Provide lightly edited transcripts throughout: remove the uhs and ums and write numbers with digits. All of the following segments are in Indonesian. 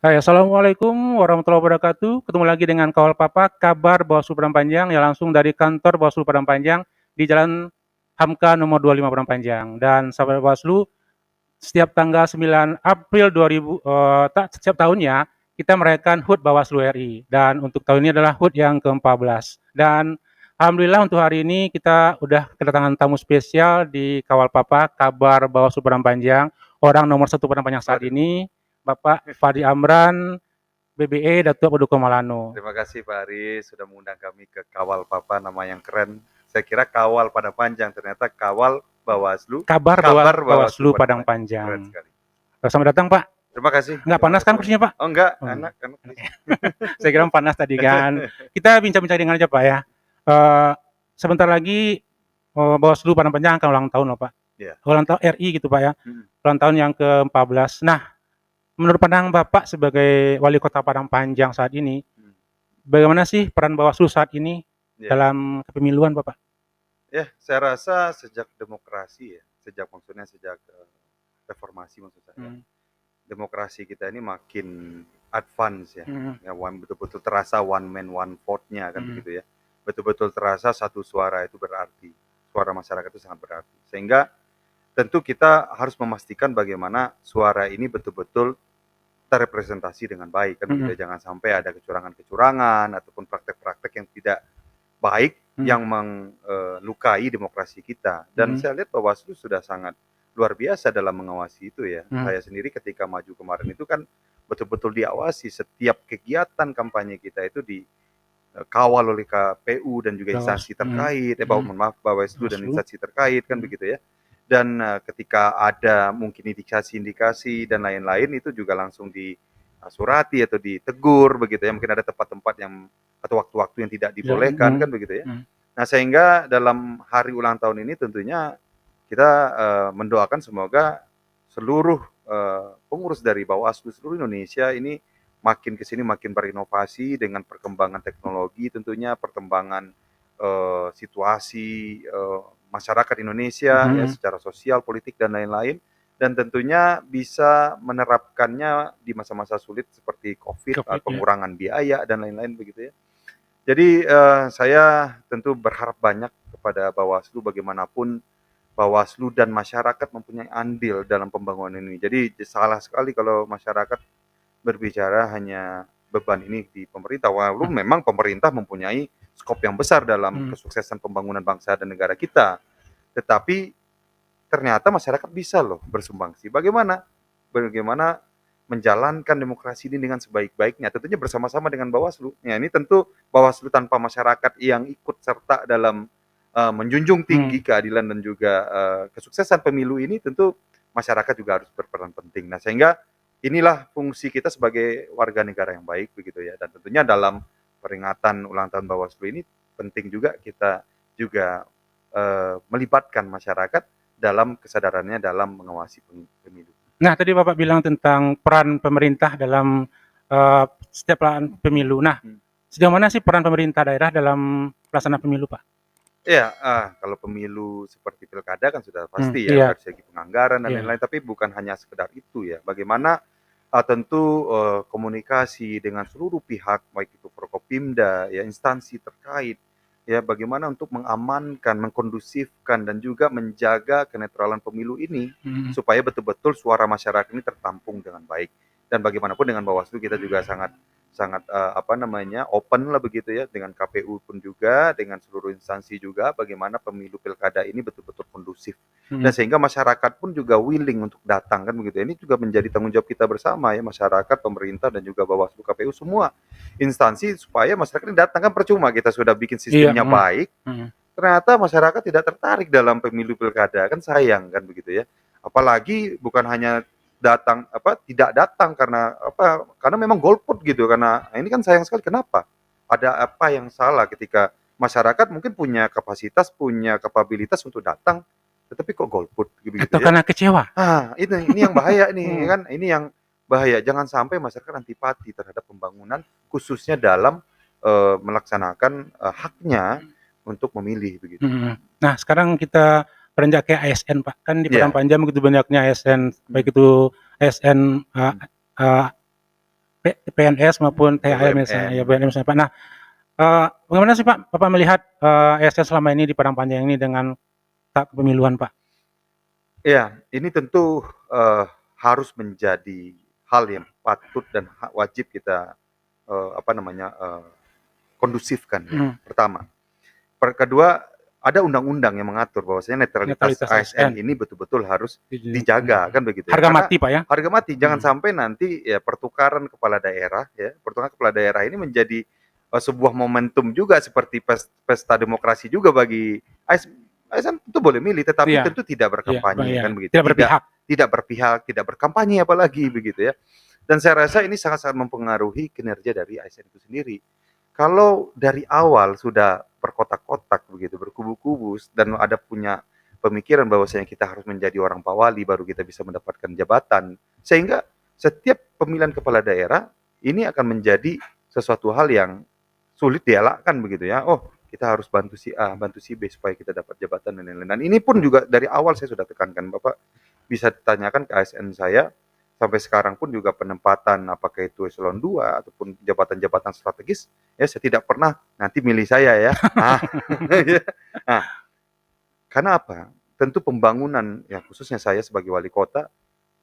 Hai, assalamualaikum warahmatullahi wabarakatuh. Ketemu lagi dengan Kawal Papa, kabar Bawaslu Padang Panjang yang langsung dari kantor Bawaslu Padang Panjang di Jalan Hamka nomor 25 Padang Panjang. Dan sahabat Bawaslu, setiap tanggal 9 April 2000 setiap tahunnya kita merayakan HUT Bawaslu RI. Dan untuk tahun ini adalah HUT yang ke-14. Dan alhamdulillah untuk hari ini kita udah kedatangan tamu spesial di Kawal Papa, kabar Bawaslu Padang Panjang. Orang nomor satu Padang Panjang saat Waduh, ini, Bapak Fadi Amran, BBE Datuk Paduka Malano. terima kasih Pak Aris sudah mengundang kami ke Kawal Papa, nama yang keren. Saya kira kawal pada panjang, ternyata kawal Bawaslu, Kabar kabar Bawaslu Bawaslu pada Padang panjang. Keren Panjang. sekali. Selamat datang Pak. Nggak Terima panas kasih kan banyak. kursinya Pak? Oh enggak, Hmm. enak, please. Saya kira panas tadi kan. Kita bincang-bincang dengan aja Pak ya. Eh, Sebentar lagi Bawaslu Padang Panjang akan ulang tahun loh Pak. Ya. Ulang tahun RI gitu Pak ya. Hmm. Ulang tahun yang ke-14. Nah, menurut pandangan Bapak sebagai Wali Kota Padang Panjang saat ini, bagaimana sih peran Bawaslu saat ini Ya. dalam kepemiluan Bapak? Ya, saya rasa sejak demokrasi ya, sejak reformasi maksud saya. Demokrasi kita ini makin advance ya. Ya, betul-betul terasa one man one vote-nya kan begitu ya. Betul-betul terasa satu suara itu berarti. Suara masyarakat itu sangat berarti. Sehingga tentu kita harus memastikan bagaimana suara ini betul-betul terrepresentasi dengan baik kan begitu. Jangan sampai ada kecurangan-kecurangan ataupun praktek-praktek yang tidak baik yang melukai demokrasi kita. Dan saya lihat Bawaslu sudah sangat luar biasa dalam mengawasi itu ya. Saya sendiri ketika maju kemarin itu kan betul-betul diawasi setiap kegiatan kampanye kita itu dikawal oleh KPU dan juga instansi terkait, Bawaslu dan instansi terkait kan begitu ya. Dan ketika ada mungkin indikasi-indikasi dan lain-lain itu juga langsung disurati atau ditegur begitu ya. Mungkin ada tempat-tempat yang atau waktu-waktu yang tidak dibolehkan kan begitu ya. Nah sehingga dalam hari ulang tahun ini tentunya kita mendoakan semoga seluruh pengurus dari Bawaslu seluruh Indonesia ini makin kesini makin berinovasi dengan perkembangan teknologi tentunya perkembangan situasi masyarakat Indonesia ya secara sosial, politik dan lain-lain dan tentunya bisa menerapkannya di masa-masa sulit seperti COVID, pengurangan biaya dan lain-lain begitu ya. Jadi saya tentu berharap banyak kepada Bawaslu bagaimanapun Bawaslu dan masyarakat mempunyai andil dalam pembangunan ini. Jadi salah sekali kalau masyarakat berbicara hanya beban ini di pemerintah. Walaupun memang pemerintah mempunyai skop yang besar dalam kesuksesan pembangunan bangsa dan negara kita. Tetapi ternyata masyarakat bisa loh bersumbangsi. Bagaimana menjalankan demokrasi ini dengan sebaik-baiknya, tentunya bersama-sama dengan Bawaslu. Ya, ini tentu Bawaslu tanpa masyarakat yang ikut serta dalam menjunjung tinggi keadilan dan juga kesuksesan pemilu ini, tentu masyarakat juga harus berperan penting. Nah, sehingga inilah fungsi kita sebagai warga negara yang baik begitu ya. Dan tentunya dalam peringatan ulang tahun Bawaslu ini penting juga kita juga melibatkan masyarakat dalam kesadarannya dalam mengawasi pemilu. Nah, tadi Bapak bilang tentang peran pemerintah dalam setiap pelaksanaan pemilu. Nah, sejauh mana sih peran pemerintah daerah dalam pelaksanaan pemilu, Pak? Iya, kalau pemilu seperti pilkada kan sudah pasti ya dari segi penganggaran dan lain-lain, tapi bukan hanya sekedar itu ya. Bagaimana tentu komunikasi dengan seluruh pihak, baik itu Prokopimda, ya instansi terkait, ya bagaimana untuk mengamankan, mengkondusifkan dan juga menjaga kenetralan pemilu ini supaya betul-betul suara masyarakat ini tertampung dengan baik. Dan bagaimanapun dengan Bawaslu kita juga sangat open lah begitu ya dengan KPU pun juga dengan seluruh instansi juga bagaimana pemilu pilkada ini betul-betul kondusif dan sehingga masyarakat pun juga willing untuk datang kan begitu. Ini juga menjadi tanggung jawab kita bersama ya masyarakat, pemerintah dan juga Bawaslu, KPU semua instansi supaya masyarakat ini datang kan percuma kita sudah bikin sistemnya baik. Ternyata masyarakat tidak tertarik dalam pemilu pilkada kan sayang kan begitu ya. Apalagi bukan hanya tidak datang karena memang golput gitu karena ini kan sayang sekali. Kenapa ada apa yang salah ketika masyarakat mungkin punya kapasitas punya kapabilitas untuk datang tetapi kok golput gitu Atau ya. karena kecewa? Ini yang bahaya nih kan ini yang bahaya jangan sampai masyarakat antipati terhadap pembangunan khususnya dalam melaksanakan haknya untuk memilih begitu. Nah, sekarang kita beranjak ke ASN, Pak. Kan di Padang Panjang begitu banyaknya ASN, baik itu ASN PNS maupun THR misalnya, ya BUMN misalnya Pak. Nah, bagaimana sih Pak, Bapak melihat ASN selama ini di Padang Panjang ini dengan kepemiluan Pak? Ya, ini tentu harus menjadi hal yang patut dan wajib kita kondusifkan. Pertama, kedua, ada undang-undang yang mengatur bahwasanya netralitas ASN ini betul-betul harus dijaga, kan begitu. Harga mati Pak ya? Harga mati, jangan sampai nanti ya pertukaran kepala daerah ini menjadi sebuah momentum juga seperti pesta demokrasi juga bagi ASN itu boleh milih, tetapi tentu tidak berkampanye, kan begitu. Tidak berpihak, tidak berkampanye apalagi begitu ya. Dan saya rasa ini sangat-sangat mempengaruhi kinerja dari ASN itu sendiri. Kalau dari awal sudah berkotak-kotak begitu, berkubu-kubu, dan ada punya pemikiran bahwasanya kita harus menjadi orang pawali baru kita bisa mendapatkan jabatan, sehingga setiap pemilihan kepala daerah ini akan menjadi sesuatu hal yang sulit dielakkan begitu ya. Oh, kita harus bantu si A, bantu si B supaya kita dapat jabatan dan lain-lain. Dan ini pun juga dari awal saya sudah tekankan, Bapak bisa ditanyakan ke ASN saya, sampai sekarang pun juga penempatan apakah itu eselon 2 ataupun jabatan-jabatan strategis, ya saya tidak pernah nanti milih saya ya. Nah, karena apa? Tentu pembangunan, ya khususnya saya sebagai wali kota,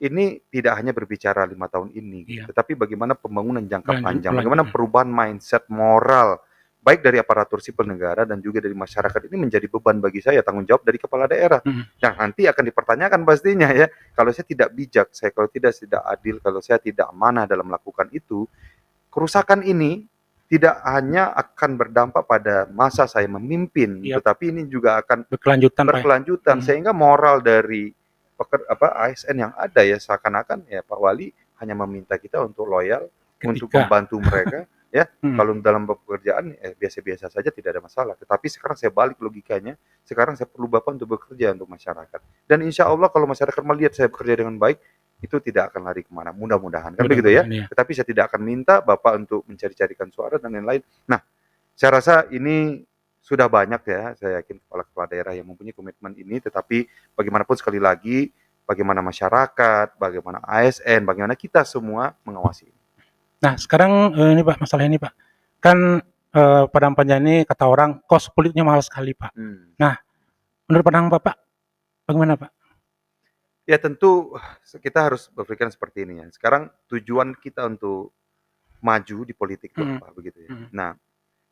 ini tidak hanya berbicara 5 tahun ini, tetapi bagaimana pembangunan jangka panjang, bagaimana perubahan mindset moral, baik dari aparatur sipil negara dan juga dari masyarakat ini menjadi beban bagi saya, tanggung jawab dari kepala daerah. Yang nanti akan dipertanyakan pastinya ya, kalau saya tidak bijak, kalau tidak adil, kalau saya tidak amanah dalam melakukan itu, kerusakan ini tidak hanya akan berdampak pada masa saya memimpin, tetapi ini juga akan berkelanjutan sehingga moral dari ASN yang ada ya seakan-akan ya Pak Wali hanya meminta kita untuk loyal, untuk membantu mereka ya. Kalau dalam pekerjaan biasa-biasa saja tidak ada masalah. Tetapi sekarang saya balik logikanya, sekarang saya perlu Bapak untuk bekerja untuk masyarakat. Dan insya Allah kalau masyarakat melihat saya bekerja dengan baik, itu tidak akan lari kemana. Mudah-mudahan kan begitu ya. Tetapi saya tidak akan minta Bapak untuk mencari-carikan suara dan lain-lain. Nah, saya rasa ini sudah banyak ya, saya yakin kepala-kepala daerah yang mempunyai komitmen ini, tetapi bagaimanapun sekali lagi, bagaimana masyarakat, bagaimana ASN, bagaimana kita semua mengawasi. Nah, sekarang ini Pak, masalah ini Pak, kan Padang Panjang ini kata orang kos kulitnya mahal sekali Pak. Nah, menurut pandangan Bapak, bagaimana Pak? Ya tentu kita harus berpikir seperti ini ya. Sekarang tujuan kita untuk maju di politik itu apa begitu ya. Nah,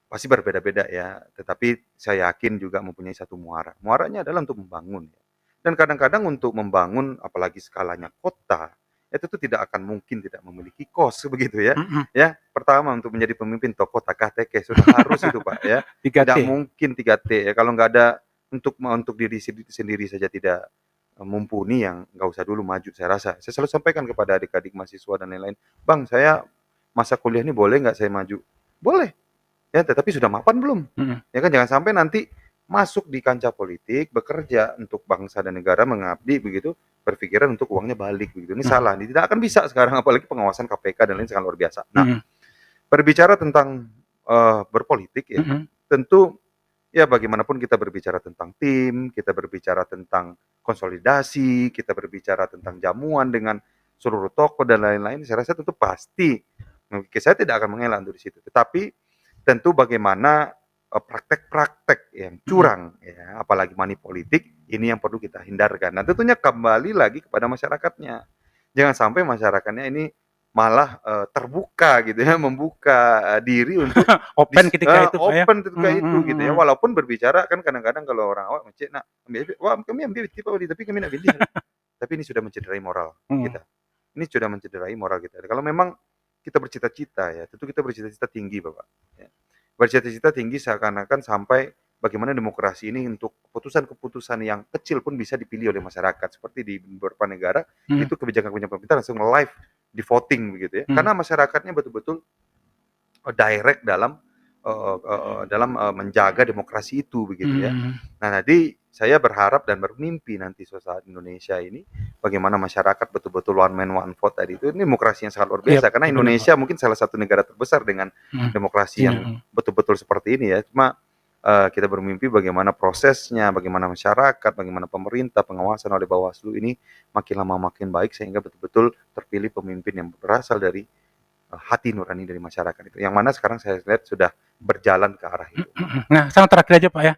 pasti berbeda-beda ya, tetapi saya yakin juga mempunyai satu muara. Muaranya adalah untuk membangun. Dan kadang-kadang untuk membangun, apalagi skalanya kota, itu tuh tidak akan mungkin tidak memiliki kos begitu ya. Ya, pertama untuk menjadi pemimpin toko TK sudah harus itu Pak ya. 3T. Tidak mungkin 3T ya. Kalau nggak ada untuk diri sendiri saja tidak mumpuni, yang nggak usah dulu maju. Saya rasa saya selalu sampaikan kepada adik-adik mahasiswa dan lain-lain, Bang, saya masa kuliah ini boleh nggak saya maju? Boleh. Ya, tetapi sudah mapan belum? Ya kan, jangan sampai nanti masuk di kancah politik, bekerja untuk bangsa dan negara, mengabdi begitu, berpikiran untuk uangnya balik begitu. Ini salah, ini tidak akan bisa sekarang, apalagi pengawasan KPK dan lain sangat luar biasa. Nah, berbicara tentang berpolitik ya, tentu ya bagaimanapun kita berbicara tentang tim, kita berbicara tentang konsolidasi, kita berbicara tentang jamuan dengan seluruh tokoh dan lain-lain, saya rasa tentu pasti, saya tidak akan mengelak untuk di situ. Tetapi tentu bagaimana praktek-praktek yang curang, ya, apalagi money politik, ini yang perlu kita hindarkan. Nah, tentunya kembali lagi kepada masyarakatnya. Jangan sampai masyarakatnya ini malah terbuka gitu ya, membuka diri untuk open ketika itu, open ketika itu gitu ya. Walaupun berbicara kan kadang-kadang kalau orang awam, nah, kami ambil tipe tapi kami nak pilih. Tapi ini sudah mencederai moral kita. Ini sudah mencederai moral kita. Kalau memang kita bercita-cita ya, tentu kita bercita-cita tinggi Bapak. Ya. Bercita-cita tinggi seakan-akan sampai bagaimana demokrasi ini untuk keputusan-keputusan yang kecil pun bisa dipilih oleh masyarakat. Seperti di beberapa negara, itu kebijakan-kebijakan pemerintah langsung live di voting begitu ya. Karena masyarakatnya betul-betul direct dalam menjaga demokrasi itu begitu ya. Nah, jadi saya berharap dan bermimpi nanti suatu saat Indonesia ini bagaimana masyarakat betul-betul one man one vote tadi itu, ini demokrasi yang sangat luar biasa karena Indonesia mungkin salah satu negara terbesar dengan demokrasi yang betul-betul seperti ini ya. Cuma kita bermimpi bagaimana prosesnya, bagaimana masyarakat, bagaimana pemerintah, pengawasan oleh Bawaslu ini makin lama makin baik sehingga betul-betul terpilih pemimpin yang berasal dari hati nurani dari masyarakat itu. Yang mana sekarang saya lihat sudah berjalan ke arah itu. Nah, sama terakhir aja Pak ya,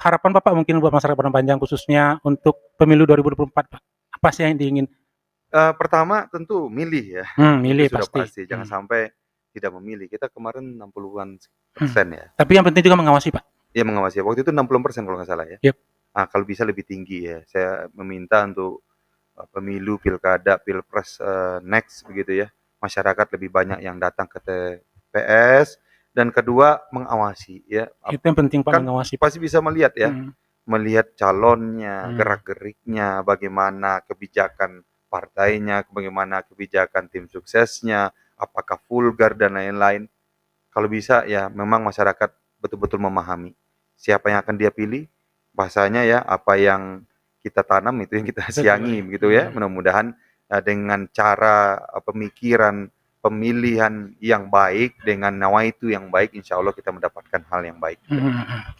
harapan Bapak mungkin buat masyarakat Padang Panjang khususnya untuk pemilu 2024 Pak, apa sih yang diingin? Pertama tentu milih ya, Milih itu sudah pasti, pasti, jangan sampai tidak memilih. Kita kemarin 60-an persen ya. Tapi yang penting juga mengawasi Pak. Ya mengawasi, waktu itu 60% kalau nggak salah ya. Yap. Kalau bisa lebih tinggi ya. Saya meminta untuk pemilu, pilkada, pilpres next begitu ya. Masyarakat lebih banyak yang datang ke TPS dan kedua mengawasi ya. Itu yang penting Pak, Kan mengawasi Pak. pasti bisa melihat ya, melihat calonnya, Hmm. gerak-geriknya, bagaimana kebijakan partainya, bagaimana kebijakan tim suksesnya, apakah vulgar dan lain-lain. Kalau bisa ya memang masyarakat betul-betul memahami siapa yang akan dia pilih, bahasanya ya apa yang kita tanam itu yang kita siangi begitu ya. Mudah-mudahan dengan cara pemikiran, pemilihan yang baik dengan nawaitu yang baik, insya Allah kita mendapatkan hal yang baik.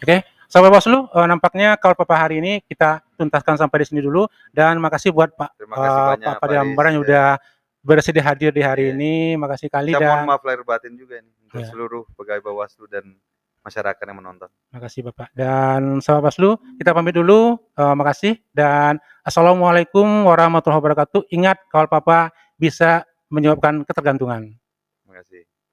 Oke, sahabat Bawaslu, nampaknya Kawal Papa hari ini kita tuntaskan sampai di sini dulu dan makasih buat Pak Terima kasih banyak Pak Diambaran yang Aris, udah bersedia hadir di hari Iya. ini. Makasih kali Saya mohon dan maaf lahir batin juga nih untuk Ya. seluruh pegawai Bawaslu dan masyarakat yang menonton. makasih Bapak. Dan sahabat Bawaslu, kita pamit dulu. Makasih dan Assalamualaikum warahmatullahi wabarakatuh. Ingat, Kawal Papa bisa menyebabkan ketergantungan. Terima kasih.